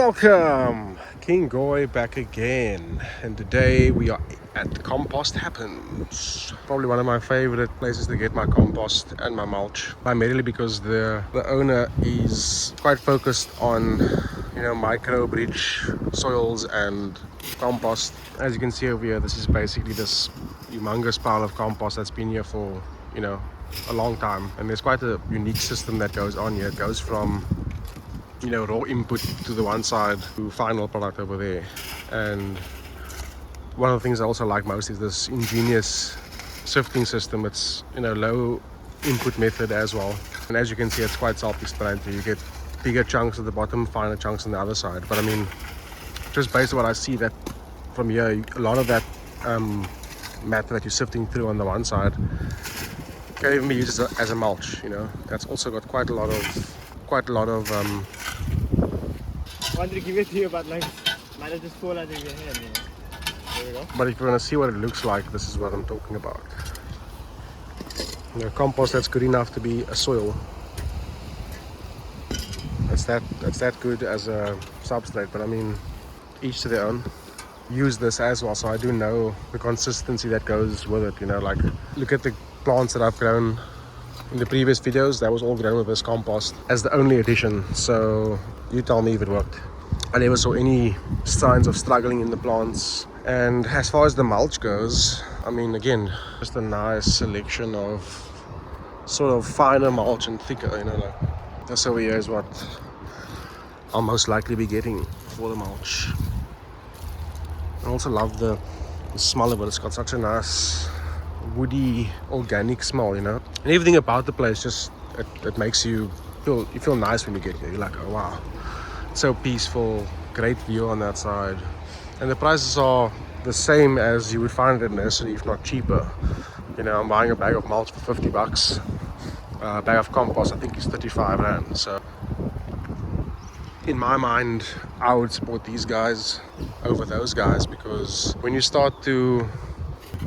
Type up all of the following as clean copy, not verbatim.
Welcome, King Goy back again, and today we are at Compost Happens. Probably one of my favorite places to get my compost and my mulch, primarily because the owner is quite focused on microbe rich soils and compost. As you can see over here, this is basically this humongous pile of compost that's been here for a long time, and there's quite a unique system that goes on here. It goes from raw input to the one side to final product over there. And one of the things I also like most is this ingenious sifting system. It's low input method as well, and as you can see, it's quite self-explanatory. You get bigger chunks at the bottom, finer chunks on the other side. But I mean, just based on what I see, that from here, a lot of that matter that you're sifting through on the one side can even be used as a mulch. That's also got quite a lot of I wanted to give it to you, but might have just fall out of your hand. There we go. But if you want to see what it looks like, this is what I'm talking about. Compost that's good enough to be a soil. That's that good as a substrate. But I mean, each to their own. Use this as well, so I do know the consistency that goes with it. Like look at the plants that I've grown in the previous videos. That was all grown with this compost as the only addition. So you tell me if it worked. I never saw any signs of struggling in the plants. And as far as the mulch goes, I mean, again, just a nice selection of sort of finer mulch and thicker. Like this over here is what I'll most likely be getting for the mulch. I also love the smell of it. It's got such a nice woody organic smell, and everything about the place just it makes you feel nice when you get here. You're like, oh wow, so peaceful, great view on that side, and the prices are the same as you would find at a nursery, if not cheaper. I'm buying a bag of mulch for $50. A bag of compost I think is 35 rand. So in my mind, I would support these guys over those guys, because when you start to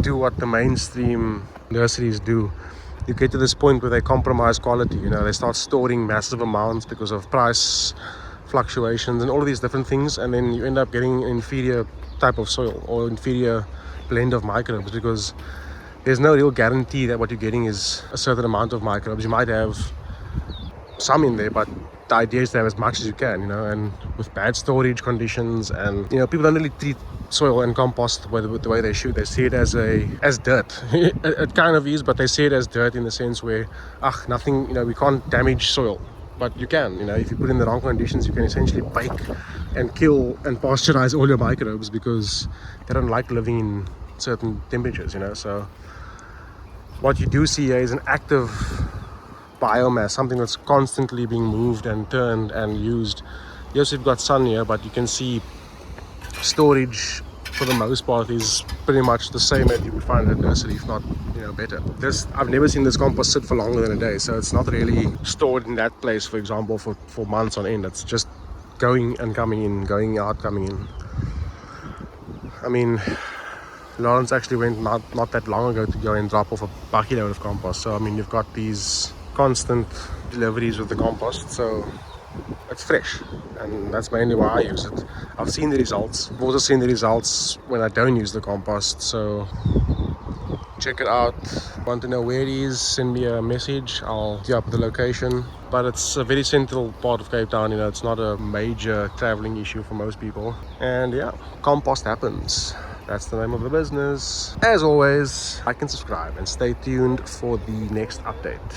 do what the mainstream nurseries do, you get to this point where they compromise quality. They start storing massive amounts because of price fluctuations and all of these different things, and then you end up getting an inferior type of soil or inferior blend of microbes, because there's no real guarantee that what you're getting is a certain amount of microbes. You might have some in there, but the idea is to have as much as you can, and with bad storage conditions, and people don't really treat soil and compost with the way they should. They see it as dirt. It kind of is, but they see it as dirt in the sense where nothing, we can't damage soil, but you can. If you put in the wrong conditions, you can essentially bake and kill and pasteurize all your microbes, because they don't like living in certain temperatures. So what you do see here is an active biomass, something that's constantly being moved and turned and used. Yes, we've got sun here, but you can see storage for the most part is pretty much the same as you would find at a nursery, if not better. I've never seen this compost sit for longer than a day, so it's not really stored in that place, for example, for months on end. It's just going and coming in, going out, coming in. I mean, Lawrence actually went not that long ago to go and drop off a bucket load of compost. So I mean, you've got these constant deliveries with the compost, so it's fresh, and that's mainly why I use it. I've seen the results. I've also seen the results when I don't use the compost, so check it out. Want to know where it is, send me a message. I'll give up the location, but it's a very central part of Cape Town. It's not a major traveling issue for most people. And yeah, Compost Happens. That's the name of the business. As always, like and subscribe, and stay tuned for the next update.